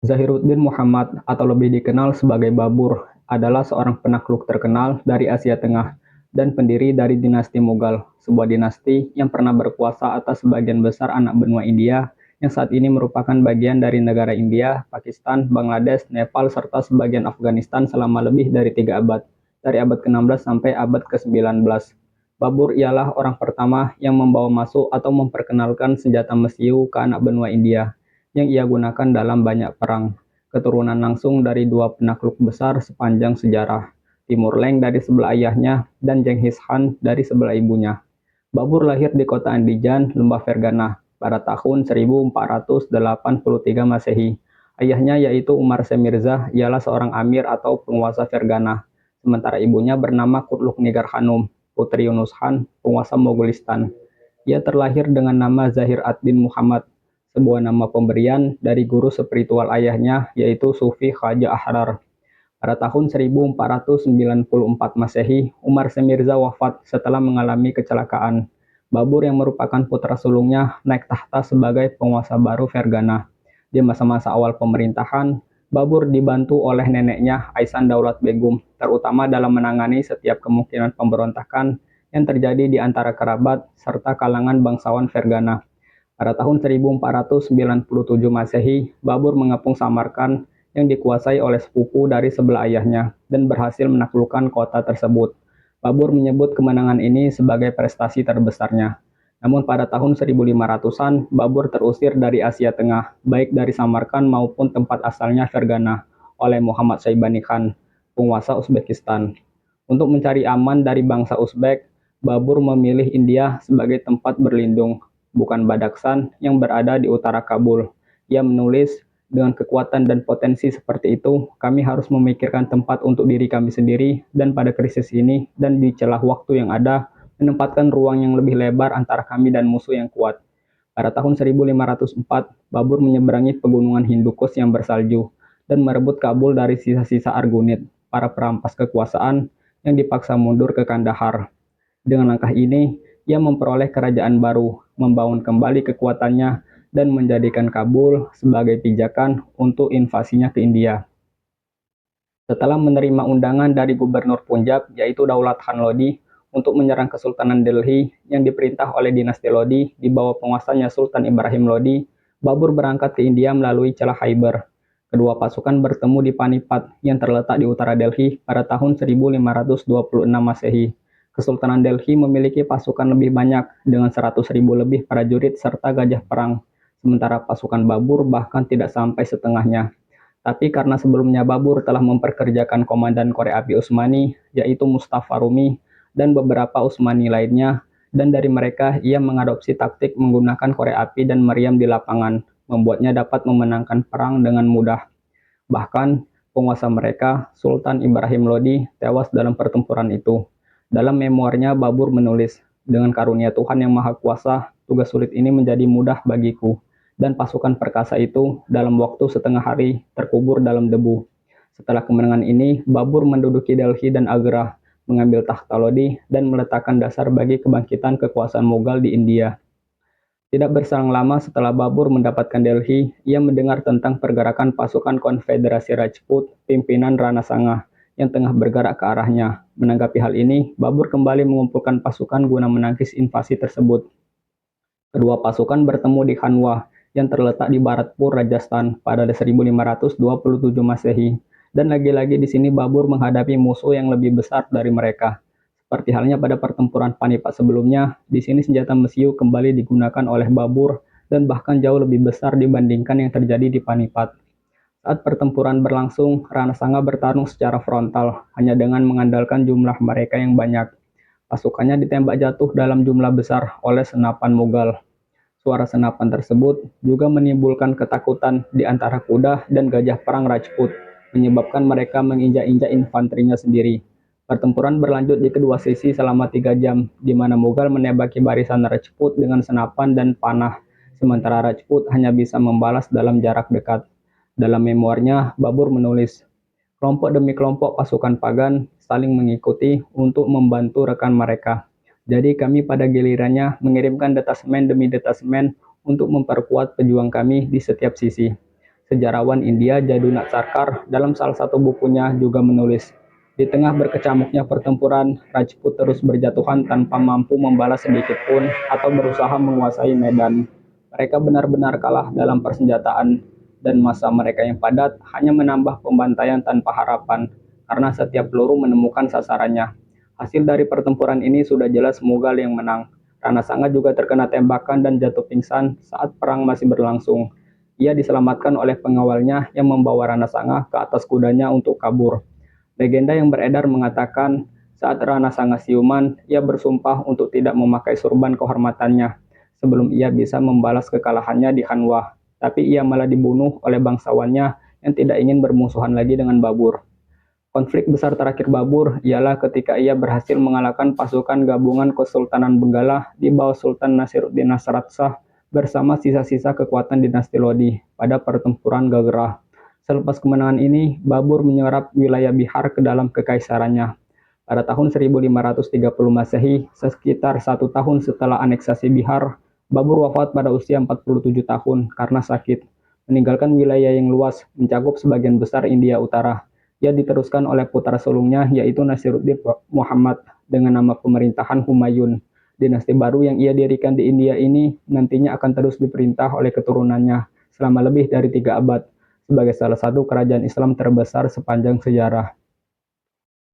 Zahiruddin Muhammad atau lebih dikenal sebagai Babur adalah seorang penakluk terkenal dari Asia Tengah dan pendiri dari dinasti Mughal, sebuah dinasti yang pernah berkuasa atas sebagian besar anak benua India yang saat ini merupakan bagian dari negara India, Pakistan, Bangladesh, Nepal, serta sebagian Afghanistan selama lebih dari 3 abad, dari abad ke-16 sampai abad ke-19. Babur ialah orang pertama yang membawa masuk atau memperkenalkan senjata mesiu ke anak benua India yang ia gunakan dalam banyak perang. Keturunan langsung dari dua penakluk besar sepanjang sejarah, Timur Leng dari sebelah ayahnya dan Genghis Khan dari sebelah ibunya. Babur lahir di kota Andijan, Lembah Fergana, pada tahun 1483 Masehi. Ayahnya yaitu Umar Semirza ialah seorang amir atau penguasa Fergana, sementara ibunya bernama Kutluk Nigar Khanum, putri Yunus Khan, penguasa Mogolistan. Ia terlahir dengan nama Zahir ad-Din Muhammad, sebuah nama pemberian dari guru spiritual ayahnya yaitu Sufi Khaja Ahrar. Pada tahun 1494 Masehi, Umar Semirza wafat setelah mengalami kecelakaan. Babur yang merupakan putra sulungnya naik tahta sebagai penguasa baru Fergana. Di masa-masa awal pemerintahan, Babur dibantu oleh neneknya Aisan Daulat Begum, terutama dalam menangani setiap kemungkinan pemberontakan yang terjadi di antara kerabat serta kalangan bangsawan Fergana. Pada tahun 1497 Masehi, Babur mengepung Samarkand yang dikuasai oleh sepupu dari sebelah ayahnya dan berhasil menaklukkan kota tersebut. Babur menyebut kemenangan ini sebagai prestasi terbesarnya. Namun pada tahun 1500-an, Babur terusir dari Asia Tengah, baik dari Samarkand maupun tempat asalnya Fergana, oleh Muhammad Syaibani Khan, penguasa Uzbekistan. Untuk mencari aman dari bangsa Uzbek, Babur memilih India sebagai tempat berlindung, bukan Badakhshan yang berada di utara Kabul. Ia menulis, dengan kekuatan dan potensi seperti itu, kami harus memikirkan tempat untuk diri kami sendiri dan pada krisis ini dan di celah waktu yang ada, menempatkan ruang yang lebih lebar antara kami dan musuh yang kuat. Pada tahun 1504, Babur menyeberangi pegunungan Hindukush yang bersalju dan merebut Kabul dari sisa-sisa Argunit, para perampas kekuasaan yang dipaksa mundur ke Kandahar. Dengan langkah ini, ia memperoleh kerajaan baru, membangun kembali kekuatannya, dan menjadikan Kabul sebagai pijakan untuk invasinya ke India. Setelah menerima undangan dari gubernur Punjab, yaitu Daulat Khan Lodi, untuk menyerang Kesultanan Delhi yang diperintah oleh dinasti Lodi di bawah penguasanya Sultan Ibrahim Lodi, Babur berangkat ke India melalui celah Khyber. Kedua pasukan bertemu di Panipat yang terletak di utara Delhi pada tahun 1526 Masehi. Kesultanan Delhi memiliki pasukan lebih banyak dengan 100.000 lebih prajurit serta gajah perang, sementara pasukan Babur bahkan tidak sampai setengahnya. Tapi karena sebelumnya Babur telah memperkerjakan komandan Korek Api Utsmani, yaitu Mustafa Rumi, dan beberapa Utsmani lainnya, dan dari mereka ia mengadopsi taktik menggunakan korek api dan meriam di lapangan, membuatnya dapat memenangkan perang dengan mudah. Bahkan, penguasa mereka, Sultan Ibrahim Lodi, tewas dalam pertempuran itu. Dalam memoarnya, Babur menulis, dengan karunia Tuhan yang Maha Kuasa, tugas sulit ini menjadi mudah bagiku dan pasukan perkasa itu dalam waktu setengah hari terkubur dalam debu. Setelah kemenangan ini, Babur menduduki Delhi dan Agra, mengambil takhta Lodi, dan meletakkan dasar bagi kebangkitan kekuasaan Mughal di India. Tidak berselang lama setelah Babur mendapatkan Delhi, ia mendengar tentang pergerakan pasukan Konfederasi Rajput pimpinan Rana Sangha yang tengah bergerak ke arahnya. Menanggapi hal ini, Babur kembali mengumpulkan pasukan guna menangkis invasi tersebut. Kedua pasukan bertemu di Khanwa yang terletak di Bharatpur, Rajasthan pada 1527 Masehi. Dan lagi-lagi di sini Babur menghadapi musuh yang lebih besar dari mereka. Seperti halnya pada pertempuran Panipat sebelumnya, di sini senjata mesiu kembali digunakan oleh Babur dan bahkan jauh lebih besar dibandingkan yang terjadi di Panipat. Saat pertempuran berlangsung, Rana Sangha bertarung secara frontal hanya dengan mengandalkan jumlah mereka yang banyak. Pasukannya ditembak jatuh dalam jumlah besar oleh senapan Mughal. Suara senapan tersebut juga menimbulkan ketakutan di antara kuda dan gajah perang Rajput, menyebabkan mereka menginjak-injak infanterinya sendiri. Pertempuran berlanjut di kedua sisi selama 3 jam, di mana Mughal menembaki barisan Rajput dengan senapan dan panah, sementara Rajput hanya bisa membalas dalam jarak dekat. Dalam memoarnya, Babur menulis, kelompok demi kelompok pasukan pagan saling mengikuti untuk membantu rekan mereka. Jadi kami pada gilirannya mengirimkan detasemen demi detasemen untuk memperkuat pejuang kami di setiap sisi. Sejarawan India Jaduna Sarkar dalam salah satu bukunya juga menulis, di tengah berkecamuknya pertempuran, Rajput terus berjatuhan tanpa mampu membalas sedikit pun atau berusaha menguasai medan. Mereka benar-benar kalah dalam persenjataan, dan masa mereka yang padat hanya menambah pembantaian tanpa harapan, karena setiap peluru menemukan sasarannya. Hasil dari pertempuran ini sudah jelas Mughal yang menang. Rana Sanga juga terkena tembakan dan jatuh pingsan saat perang masih berlangsung. Ia diselamatkan oleh pengawalnya yang membawa Rana Sanga ke atas kudanya untuk kabur. Legenda yang beredar mengatakan saat Rana Sanga siuman, ia bersumpah untuk tidak memakai surban kehormatannya sebelum ia bisa membalas kekalahannya di Khanwa. Tapi ia malah dibunuh oleh bangsawannya yang tidak ingin bermusuhan lagi dengan Babur. Konflik besar terakhir Babur ialah ketika ia berhasil mengalahkan pasukan gabungan Kesultanan Benggala di bawah Sultan Nasiruddin Nasrat Shah bersama sisa-sisa kekuatan dinasti Lodi pada pertempuran Gagrah. Selepas kemenangan ini, Babur menyerap wilayah Bihar ke dalam kekaisarannya. Pada tahun 1530 Masehi, sekitar 1 tahun setelah aneksasi Bihar, Babur wafat pada usia 47 tahun karena sakit, meninggalkan wilayah yang luas mencakup sebagian besar India Utara. Ia diteruskan oleh putra sulungnya yaitu Nasiruddin Muhammad dengan nama pemerintahan Humayun. Dinasti baru yang ia dirikan di India ini nantinya akan terus diperintah oleh keturunannya selama lebih dari 3 abad sebagai salah satu kerajaan Islam terbesar sepanjang sejarah.